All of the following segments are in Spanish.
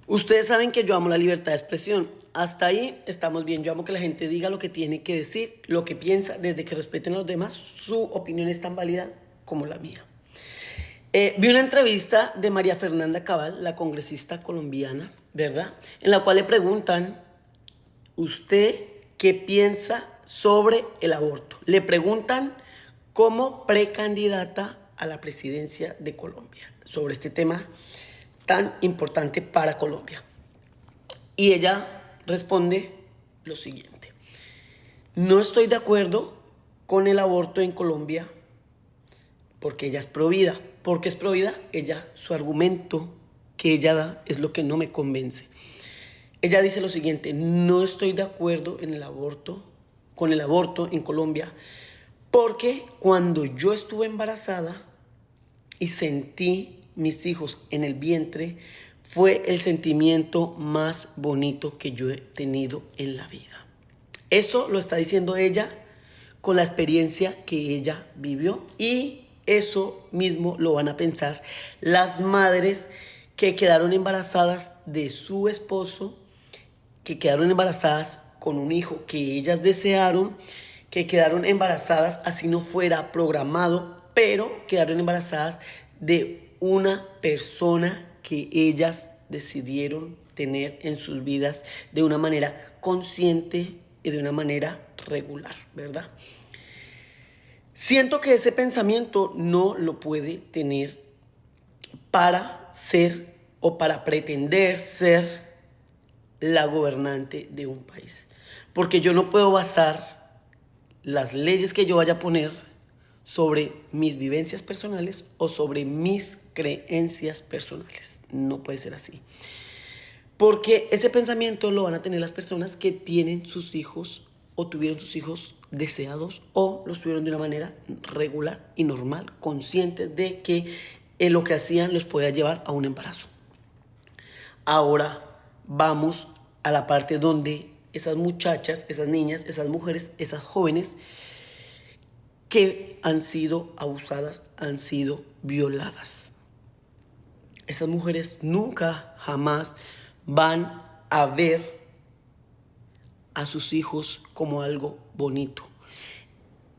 Ustedes saben que yo amo la libertad de expresión. Hasta ahí estamos bien. Yo amo que la gente diga lo que tiene que decir, lo que piensa, desde que respeten a los demás. Su opinión es tan válida como la mía. Vi una entrevista de María Fernanda Cabal, la congresista colombiana, ¿verdad? En la cual le preguntan, ¿usted qué piensa sobre el aborto? Le preguntan como precandidata a la presidencia de Colombia sobre este tema tan importante para Colombia. Y ella responde lo siguiente: no estoy de acuerdo con el aborto en Colombia porque ella es provida. ¿Por qué es provida? Ella, su argumento que ella da es lo que no me convence. Ella dice lo siguiente: no estoy de acuerdo con el aborto en Colombia porque cuando yo estuve embarazada y sentí mis hijos en el vientre, fue el sentimiento más bonito que yo he tenido en la vida. Eso lo está diciendo ella con la experiencia que ella vivió, y eso mismo lo van a pensar las madres que quedaron embarazadas de su esposo, que quedaron embarazadas con un hijo que ellas desearon, que quedaron embarazadas así no fuera programado, pero quedaron embarazadas de una persona que ellas decidieron tener en sus vidas de una manera consciente y de una manera regular, ¿verdad? Siento que ese pensamiento no lo puede tener para ser o para pretender ser la gobernante de un país. Porque yo no puedo basar las leyes que yo vaya a poner sobre mis vivencias personales o sobre mis creencias personales. No puede ser así. Porque ese pensamiento lo van a tener las personas que tienen sus hijos o tuvieron sus hijos deseados o los tuvieron de una manera regular y normal, conscientes de que lo que hacían los podía llevar a un embarazo. Ahora vamos a la parte donde esas muchachas, esas niñas, esas mujeres, esas jóvenes que han sido abusadas, han sido violadas. Esas mujeres nunca, jamás van a ver a sus hijos como algo bonito.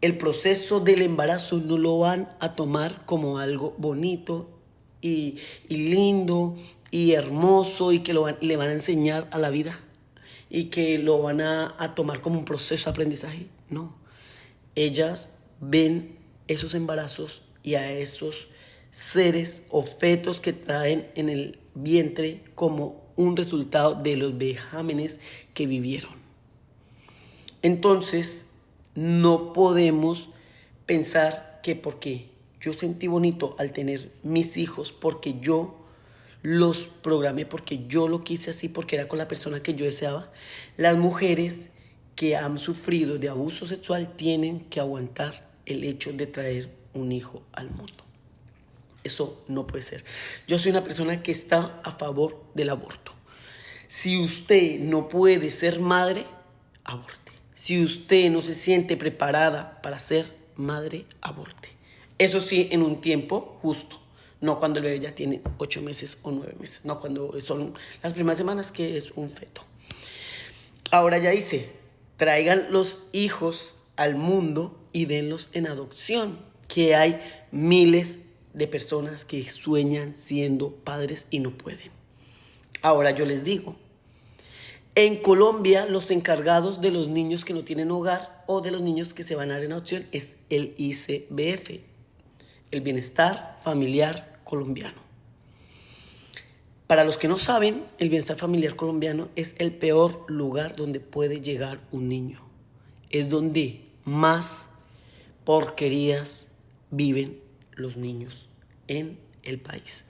El proceso del embarazo no lo van a tomar como algo bonito y lindo y hermoso y que le van a enseñar a la vida y que lo van a tomar como un proceso de aprendizaje. No, ellas ven esos embarazos y a esos seres o fetos que traen en el vientre como un resultado de los vejámenes que vivieron. Entonces, no podemos pensar que porque yo sentí bonito al tener mis hijos, porque yo los programé, porque yo lo quise así, porque era con la persona que yo deseaba, las mujeres que han sufrido de abuso sexual tienen que aguantar el hecho de traer un hijo al mundo. Eso no puede ser. Yo soy una persona que está a favor del aborto. Si usted no puede ser madre, aborte. Si usted no se siente preparada para ser madre, aborte. Eso sí, en un tiempo justo. No cuando el bebé ya tiene 8 meses o 9 meses. No cuando son las primeras semanas que es un feto. Ahora ya dice, traigan los hijos al mundo y denlos en adopción. Que hay miles de personas que sueñan siendo padres y no pueden. Ahora yo les digo, en Colombia los encargados de los niños que no tienen hogar o de los niños que se van a dar en adopción es el ICBF, el Bienestar Familiar Colombiano. Para los que no saben, el Bienestar Familiar Colombiano es el peor lugar donde puede llegar un niño. Es donde más porquerías viven los niños en el país.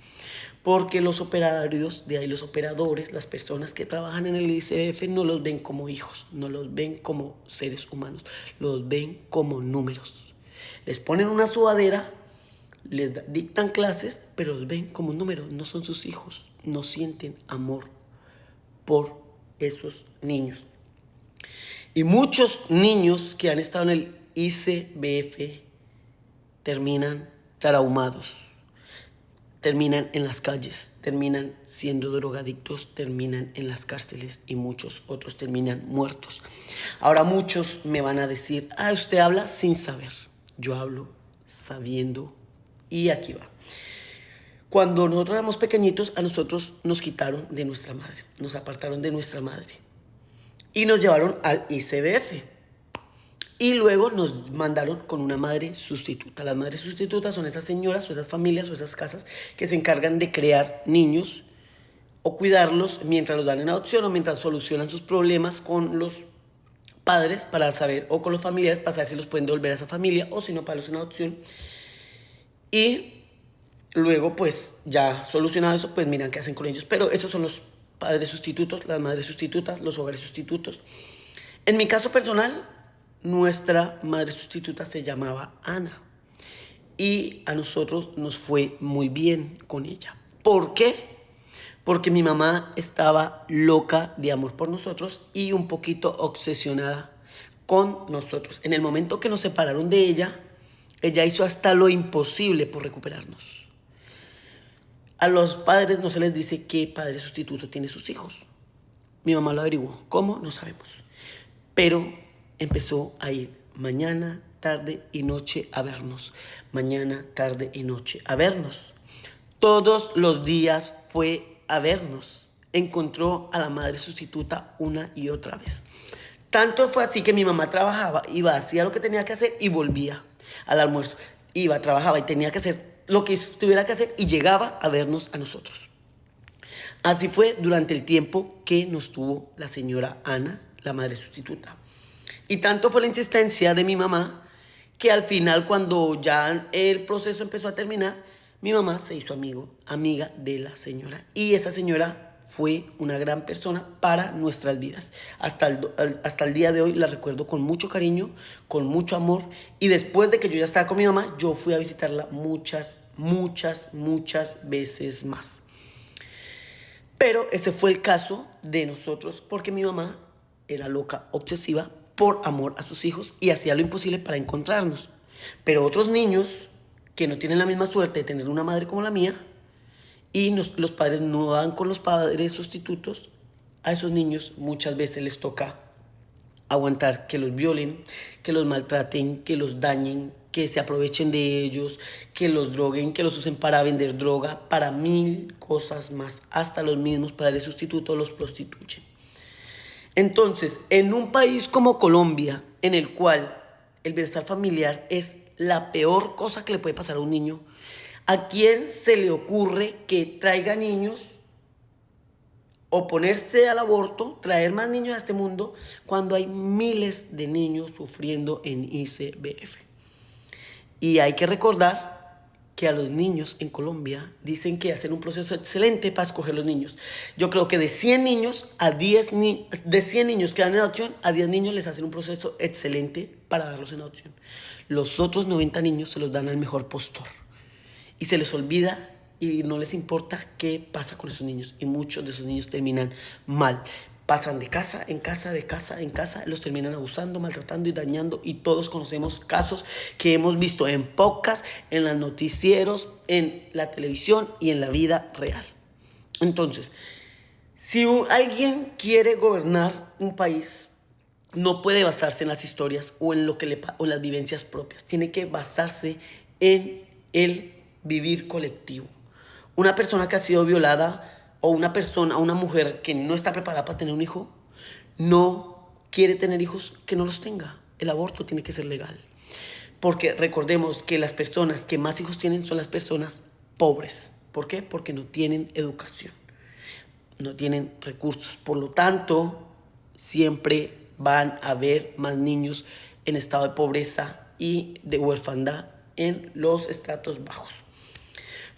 Porque los operarios de ahí, los operadores, las personas que trabajan en el ICBF no los ven como hijos, no los ven como seres humanos, los ven como números. Les ponen una sudadera, les dictan clases, pero los ven como números, no son sus hijos, no sienten amor por esos niños. Y muchos niños que han estado en el ICBF terminan traumados. terminan en las calles, terminan siendo drogadictos, terminan en las cárceles y muchos otros terminan muertos. Ahora muchos me van a decir, usted habla sin saber. Yo hablo sabiendo y aquí va. Cuando nosotros éramos pequeñitos, a nosotros nos quitaron de nuestra madre, nos apartaron de nuestra madre y nos llevaron al ICBF. Y luego nos mandaron con una madre sustituta. Las madres sustitutas son esas señoras o esas familias o esas casas que se encargan de crear niños o cuidarlos mientras los dan en adopción o mientras solucionan sus problemas con los padres para saber, o con los familiares para saber si los pueden devolver a esa familia o si no, para los en adopción. Y luego, pues ya solucionado eso, pues miran qué hacen con ellos. Pero esos son los padres sustitutos, las madres sustitutas, los hogares sustitutos. En mi caso personal, nuestra madre sustituta se llamaba Ana y a nosotros nos fue muy bien con ella. ¿Por qué? Porque mi mamá estaba loca de amor por nosotros y un poquito obsesionada con nosotros. En el momento que nos separaron de ella, ella hizo hasta lo imposible por recuperarnos. A los padres no se les dice qué padre sustituto tiene sus hijos. Mi mamá lo averiguó. ¿Cómo? No sabemos. Pero empezó a ir mañana, tarde y noche a vernos. Mañana, tarde y noche a vernos. Todos los días fue a vernos. Encontró a la madre sustituta una y otra vez. Tanto fue así que mi mamá trabajaba, iba, hacía lo que tenía que hacer y volvía al almuerzo. Iba, trabajaba y tenía que hacer lo que tuviera que hacer y llegaba a vernos a nosotros. Así fue durante el tiempo que nos tuvo la señora Ana, la madre sustituta. Y tanto fue la insistencia de mi mamá que al final, cuando ya el proceso empezó a terminar, mi mamá se hizo amiga de la señora. Y esa señora fue una gran persona para nuestras vidas. Hasta el día de hoy la recuerdo con mucho cariño, con mucho amor. Y después de que yo ya estaba con mi mamá, yo fui a visitarla muchas veces más. Pero ese fue el caso de nosotros, porque mi mamá era loca, obsesiva por amor a sus hijos y hacía lo imposible para encontrarnos. Pero otros niños que no tienen la misma suerte de tener una madre como la mía y los padres no dan con los padres sustitutos, a esos niños muchas veces les toca aguantar que los violen, que los maltraten, que los dañen, que se aprovechen de ellos, que los droguen, que los usen para vender droga, para 1000 cosas más. Hasta los mismos padres sustitutos los prostituyen. Entonces, en un país como Colombia, en el cual el bienestar familiar es la peor cosa que le puede pasar a un niño, ¿a quién se le ocurre que traiga niños, oponerse al aborto, traer más niños a este mundo, cuando hay miles de niños sufriendo en ICBF? Y hay que recordar que a los niños en Colombia dicen que hacen un proceso excelente para escoger los niños. Yo creo que de 100 niños de 100 niños que dan en adopción, a 10 niños les hacen un proceso excelente para darlos en adopción. Los otros 90 niños se los dan al mejor postor. Y se les olvida y no les importa qué pasa con esos niños. Y muchos de esos niños terminan mal. Pasan de casa en casa, de casa en casa, los terminan abusando, maltratando y dañando. Y todos conocemos casos que hemos visto en podcasts, en los noticieros, en la televisión y en la vida real. Entonces, si alguien quiere gobernar un país, no puede basarse en las historias o en las vivencias propias. Tiene que basarse en el vivir colectivo. Una persona que ha sido violada o una mujer que no está preparada para tener un hijo, no quiere tener hijos, que no los tenga. El aborto tiene que ser legal. Porque recordemos que las personas que más hijos tienen son las personas pobres. ¿Por qué? Porque no tienen educación, no tienen recursos. Por lo tanto, siempre van a haber más niños en estado de pobreza y de huerfandad en los estratos bajos.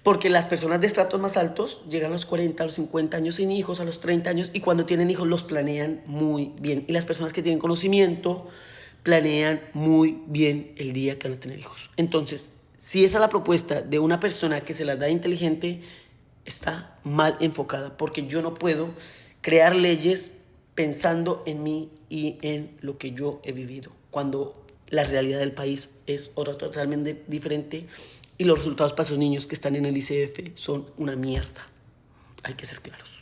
Porque las personas de estratos más altos llegan a los 40, a los 50 años sin hijos, a los 30 años, y cuando tienen hijos los planean muy bien. Y las personas que tienen conocimiento planean muy bien el día que van a tener hijos. Entonces, si esa es la propuesta de una persona que se las da inteligente, está mal enfocada, porque yo no puedo crear leyes pensando en mí y en lo que yo he vivido, cuando la realidad del país es otra totalmente diferente y los resultados para esos niños que están en el ICF son una mierda. Hay que ser claros.